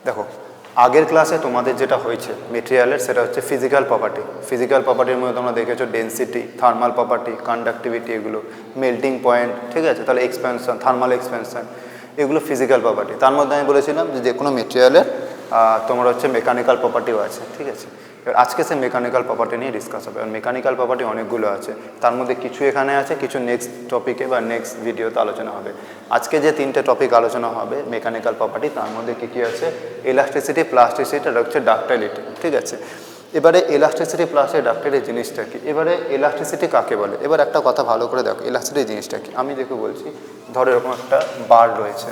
দেখো আগের ক্লাসে তোমাদের যেটা হয়েছে মেটেরিয়ালের সেটা হচ্ছে ফিজিক্যাল প্রপার্টি। ফিজিক্যাল প্রপার্টির মধ্যে তোমরা দেখেছো ডেনসিটি, থার্মাল প্রপার্টি, কন্ডাক্টিভিটি, এগুলো মেল্টিং পয়েন্ট, ঠিক আছে। তাহলে এক্সপেনশন, থার্মাল এক্সপেনশন, এগুলো ফিজিক্যাল প্রপার্টি। তার মধ্যে আমি বলেছিলাম যে কোনো মেটেরিয়ালের তোমার হচ্ছে মেকানিক্যাল প্রপার্টিও আছে, ঠিক আছে। এবার আজকে সে মেকানিক্যাল প্রপার্টি নিয়ে ডিসকাস হবে। আর মেকানিক্যাল প্রপার্টি অনেকগুলো আছে, তার মধ্যে কিছু এখানে আছে, কিছু নেক্সট টপিকে বা নেক্সট ভিডিওতে আলোচনা হবে। আজকে যে তিনটে টপিক আলোচনা হবে মেকানিক্যাল প্রপার্টি, তার মধ্যে কী কী আছে? ইলাস্টিসিটি, প্লাস্টিসিটি আর হচ্ছে ডাক্টাইলিটি, ঠিক আছে। এবারে ইলাস্টিসিটি প্লাস ডাক্টাইলিটি জিনিসটা কি? এবারে ইলাস্টিসিটি কাকে বলে? এবার একটা কথা ভালো করে দেখো, ইলাস্টিসিটি জিনিসটা কি। আমি দেখে বলছি, ধরো এরকম একটা বার রয়েছে,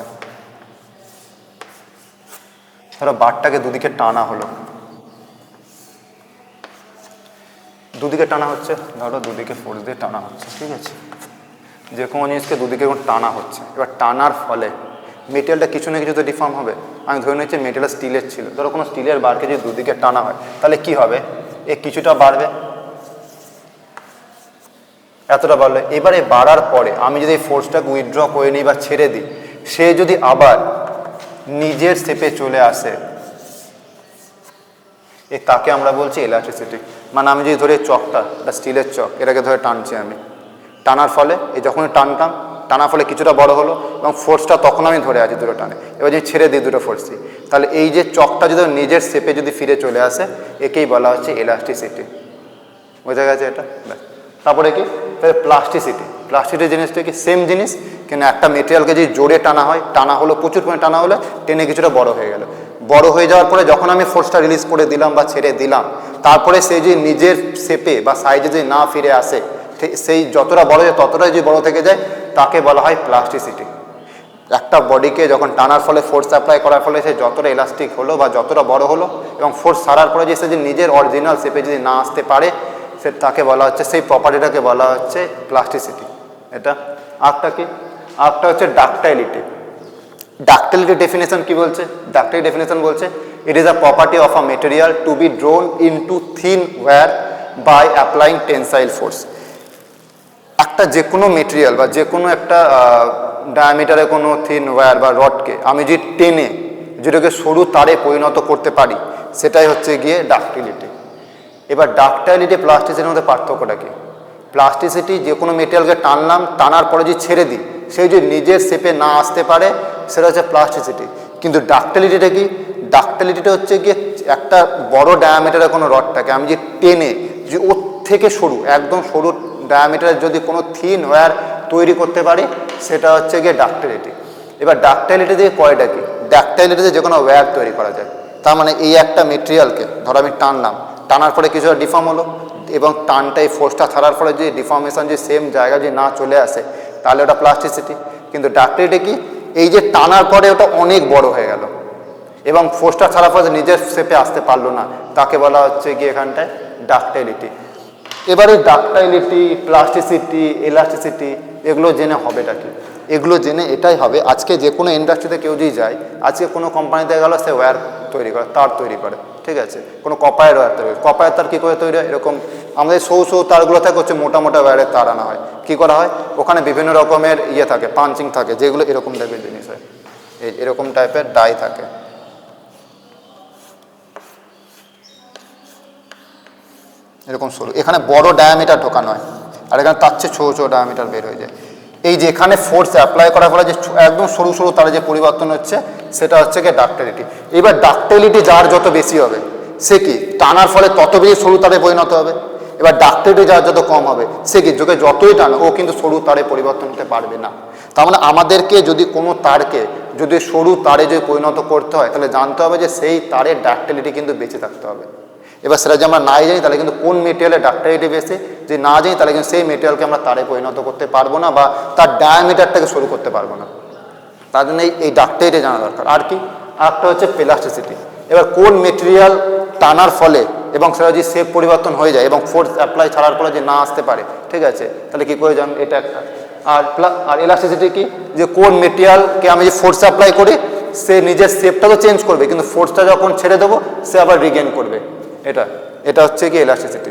ধরো বারটাকে দুদিকে টানা হলো, দুদিকে টানা হচ্ছে, ধরো দুদিকে ফোর্স দিয়ে টানা হচ্ছে, ঠিক আছে। যে কোনো জিনিসকে দুদিকে টানা হচ্ছে। এবার টানার ফলে মেটেরিয়ালটা কিছু না কিছু তো ডিফর্ম হবে। আমি ধরে নিচ্ছি মেটেরিয়াল স্টিলের ছিল, ধরো কোনো স্টিলের বারকে যদি দুদিকে টানা হয় তাহলে কি হবে? এ কিছুটা বাড়বে, এতটা বাড়লে। এবারে বাড়ার পরে আমি যদি ফোর্সটাকে উইথড্র করে নিই বা ছেড়ে দিই, সে যদি আবার নিজের শেপে চলে আসে, তাকে আমরা বলছি ইলাস্টিসিটি। মানে আমি যদি ধরি চকটা, এটা স্টিলের চক, এটাকে ধরে টানছি আমি, টানার ফলে এই যখনই টানতাম, টানার ফলে কিছুটা বড় হলো এবং ফোর্সটা তখন আমি ধরে আছি দুটো টানে। এবার যদি ছেড়ে দিই দুটো ফোর্সই, তাহলে এই যে চকটা যদি নিজের শেপে যদি ফিরে চলে আসে, একেই বলা হচ্ছে ইলাস্টিসিটি। বোঝা গেছে এটা? তারপরে কি? তাহলে প্লাস্টিসিটি। প্লাস্টিসিটি জিনিসটা কি? সেম জিনিস, কিন্তু একটা মেটেরিয়ালকে যদি জোরে টানা হয়, টানা হলো প্রচুর পরিমাণে টানা হলে টেনে কিছুটা বড় হয়ে গেল। বড় হয়ে যাওয়ার পরে যখন আমি ফোর্সটা রিলিজ করে দিলাম বা ছেড়ে দিলাম, তারপরে সেই যে নিজের শেপে বা সাইজে যদি না ফিরে আসে, সেই যতটা বড় হয় ততটাই যদি বড় থেকে যায়, তাকে বলা হয় প্লাস্টিসিটি। একটা বডিকে যখন টানার ফলে ফোর্স অ্যাপ্লাই করার ফলে সে যতটা ইলাস্টিক হলো বা যতটা বড় হলো, এবং ফোর্স ছাড়ার পরে যে সে যে নিজের অরিজিনাল শেপে যদি না আসতে পারে, সে তাকে বলা হচ্ছে, সেই প্রপার্টিটাকে বলা হচ্ছে প্লাস্টিসিটি। এটা আরেকটা কি? আরেকটা হচ্ছে ডাক্টাইলিটি। ডাক্টাইলিটি ডেফিনেশন কি বলছে? ডাক্টাইলিটি ডেফিনেশন বলছে, it is a property of a material to be drawn into thin wire by applying tensile force. একটা যে কোনো মেটেরিয়াল বা যে কোনো একটা ডায়ামিটারে কোনো থিন ওয়্যার বা রডকে আমি যদি টেনে যেটাকে সরু তারে পরিণত করতে পারি, সেটাই হচ্ছে গিয়ে ডাক্টিলিটি। এবার ডাক্টাইলিটি প্লাস্টিসিটির মধ্যে পার্থক্যটা কি? প্লাস্টিসিটি যে কোনো মেটেরিয়ালকে টানলাম, টানার পরে যদি ছেড়ে দিই, সেই যদি নিজের শেপে না আসতে পারে, সেটা হচ্ছে প্লাস্টিসিটি। কিন্তু ডাক্টাইলিটিটা কি? ডাক্টাইলিটিটা হচ্ছে গিয়ে একটা বড় ডায়ামিটারের কোনো রডটাকে আমি যে টেনে, যে ওর থেকে সরু, একদম সরু ডায়ামিটারের যদি কোনো থিন ওয়্যার তৈরি করতে পারি, সেটা হচ্ছে গিয়ে ডাক্টাইলিটি। এবার ডাক্টাইলিটি দিয়ে কয়টা কি? ডাক্টাইলিটিতে যে কোনো ওয়্যার তৈরি করা যায়। তার মানে এই একটা মেটেরিয়ালকে ধরো আমি টানলাম, টানার পরে কিছুটা ডিফর্ম হলো, এবং টানটাই ফোর্সটা ছাড়ার ফলে যদি ডিফর্মেশন যে সেম জায়গায় যদি না চলে আসে, তাহলে ওটা প্লাস্টিসিটি। কিন্তু ডাক্টাইলিটি কি? এই যে টানার পরে ওটা অনেক বড় হয়ে গেল এবং ফোর্সটা ছাড়ার পরে নিজের শেপে আসতে পারলো না, তাকে বলা হচ্ছে গিয়ে এখানটায় ডাক্টাইলিটি। এবারে ডাক্টাইলিটি, প্লাস্টিসিটি, ইলাস্টিসিটি, এগুলো জেনে হবেটা কি? এগুলো জেনে এটাই হবে, আজকে যে কোনো ইন্ডাস্ট্রিতে কেউ যদি যায়, আজকে কোনো কোম্পানিতে গেল, সে ওয়্যার তৈরি করে, তার তৈরি করে, ঠিক আছে। কোনো কপারের ওয়্যার তৈরি, কপারের তার কী করে তৈরি হয়? এরকম আমাদের সৌ তারগুলো থাকে হচ্ছে মোটা মোটা ওয়্যারের তার আনা হয়। কী করা হয়? ওখানে বিভিন্ন রকমের ইয়ে থাকে, পাঞ্চিং থাকে, যেগুলো এরকম টাইপের জিনিস হয়, এরকম টাইপের ডাই থাকে, এরকম সরু। এখানে বড় ডায়ামিটার ঢোকানো হয়, আর এখানে তার চেয়ে ছোটো ছোটো ডায়ামিটার বের হয়ে যায়। এই যে এখানে ফোর্স অ্যাপ্লাই করার ফলে যে একদম সরু সরু তারে যে পরিবর্তন হচ্ছে, সেটা হচ্ছে কি ডাক্টাইলিটি। এবার ডাক্টাইলিটি যার যত বেশি হবে, সে কি টানার ফলে তত বেশি সরু তারে পরিণত হবে। এবার ডাক্টাইলিটি যার যত কম হবে, সে কি যোগে যতই টানো, ও কিন্তু সরু তারে পরিবর্তন হতে পারবে না। তার মানে আমাদেরকে যদি কোনো তারকে যদি সরু তারে যদি পরিণত করতে হয়, তাহলে জানতে হবে যে সেই তারের ডাক্টাইলিটি কিন্তু বেঁচে থাকতে হবে। এবার সেটা যদি আমরা নাই জানি, তাহলে কিন্তু কোন মেটেরিয়ালের ডাক্টাইলিটি বেশি, যদি না জানি, তাহলে কিন্তু সেই মেটেরিয়ালকে আমরা তারে পরিণত করতে পারবো না বা তার ডায়ামিটারটাকে শুরু করতে পারবো না। তার জন্য এই ডাক্টাইলিটি জানা দরকার। আর কি? আরেকটা হচ্ছে প্লাস্টিসিটি। এবার কোন মেটেরিয়াল টানার ফলে এবং সেটা যদি শেপ পরিবর্তন হয়ে যায় এবং ফোর্স অ্যাপ্লাই ছাড়ার ফলে যে না আসতে পারে, ঠিক আছে, তাহলে কী করে জানবো? এটা একটা। আর ইলাস্টিসিটি কি? যে কোন মেটেরিয়ালকে আমি যে ফোর্স অ্যাপ্লাই করি, সে নিজের শেপটা তো চেঞ্জ করবে, কিন্তু ফোর্সটা যখন ছেড়ে দেবো, সে আবার রিগেন করবে। এটা হচ্ছে কি ইলাস্টিসিটি।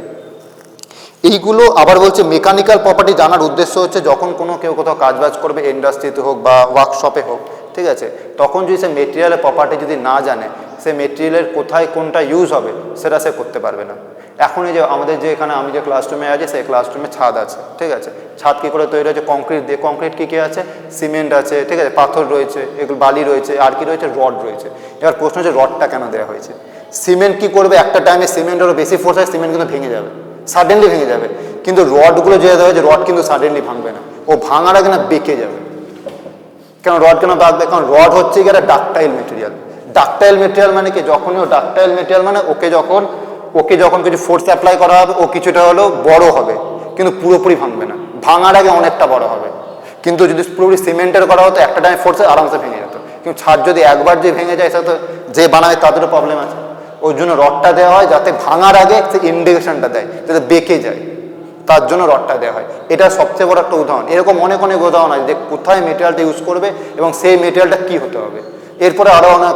এইগুলো আবার বলছে মেকানিক্যাল প্রপার্টি জানার উদ্দেশ্য হচ্ছে যখন কোনো কেউ কোথাও কাজবাজ করবে, ইন্ডাস্ট্রিতে হোক বা ওয়ার্কশপে হোক, ঠিক আছে, তখন যদি সে মেটেরিয়ালের প্রপার্টি যদি না জানে, সে মেটেরিয়ালের কোথায় কোনটা ইউজ হবে সেটা সে করতে পারবে না। এখন এই যে আমাদের যে এখানে আমি যে ক্লাসরুমে আছি সেই ক্লাসরুমে ছাদ আছে, ঠিক আছে, ছাদ কী করে তৈরি হয়েছে? কংক্রিট দিয়ে। কংক্রিট কী কী আছে? সিমেন্ট আছে, ঠিক আছে, পাথর রয়েছে, এগুলো বালি রয়েছে, আর কি রয়েছে? রড রয়েছে। এবার প্রশ্ন হচ্ছে রডটা কেন দেওয়া হয়েছে? সিমেন্ট কি করবে? একটা টাইমে সিমেন্টেরও বেশি ফোর্স হয়, সিমেন্ট কিন্তু ভেঙে যাবে, সাডেনলি ভেঙে যাবে। কিন্তু রডগুলো যে দেওয়া হয়েছে, রড কিন্তু সাডেনলি ভাঙবে না, ও ভাঙার আগে না বেঁকে যাবে। কেন রড কেন বাঁকবে? কারণ রড হচ্ছে কি একটা ডাকটাইল মেটেরিয়াল। ডাকটাইল মেটেরিয়াল মানে কি? যখনই ও ডাকটাইল মেটেরিয়াল মানে ওকে যখন কিছু ফোর্স অ্যাপ্লাই করা হবে ও কিছুটা হলেও বড় হবে, কিন্তু পুরোপুরি ভাঙবে না, ভাঙার আগে অনেকটা বড় হবে। কিন্তু যদি পুরোপুরি সিমেন্টের করা হতো একটা টাইম ফোর্সে আরামসে ভেঙে যেত। কিন্তু ছাদ যদি একবার যে ভেঙে যায় সেটা তো যে বানায় তাদেরও প্রবলেম আছে। ওই জন্য রডটা দেওয়া হয় যাতে ভাঙার আগে সে ইন্ডিকেশনটা দেয়, যাতে বেঁকে যায়, তার জন্য রডটা দেওয়া হয়। এটা সবচেয়ে বড় একটা উদাহরণ। এরকম অনেক অনেক উদাহরণ আছে যে কোথায় মেটেরিয়ালটা ইউজ করবে এবং সেই মেটেরিয়ালটা কী হতে হবে। এরপরে আরও অনেক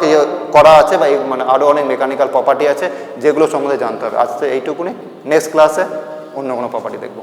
করা আছে বা মানে আরও অনেক মেকানিক্যাল প্রপার্টি আছে যেগুলো সম্বন্ধে জানতে হবে। আজকে এইটুকুনি, নেক্সট ক্লাসে অন্য কোনো প্রপার্টি দেখবো।